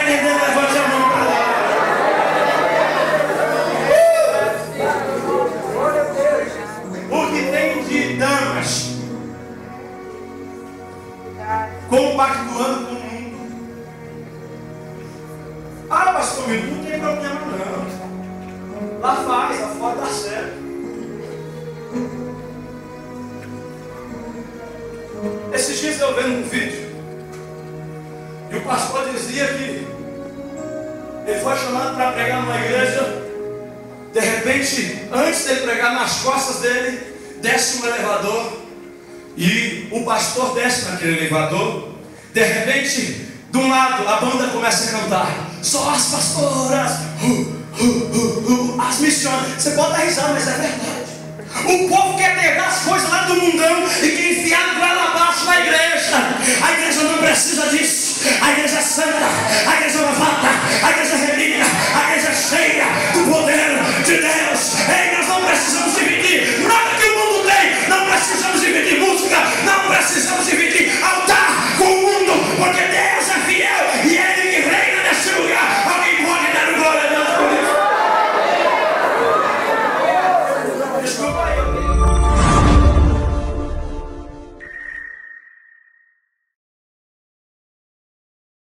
entender, levante a mão para lá. O que tem de damas compactuando com o mundo. Ah, pastor, não tem problema não. Lá faz, lá fora dá certo. Esses dias eu vendo um vídeo e o pastor dizia que ele foi chamado para pregar numa igreja. De repente, antes dele pregar, nas costas dele desce um elevador e o pastor desce naquele elevador. De repente, de um lado a banda começa a cantar: só as pastoras, as missionárias. Você pode dar risada, mas é verdade. O povo quer pegar as coisas lá do mundão e quer enfiar lá abaixo na igreja. A igreja não precisa disso. A igreja é santa, a igreja é lavada, a igreja é remida, a igreja é cheia do poder de Deus.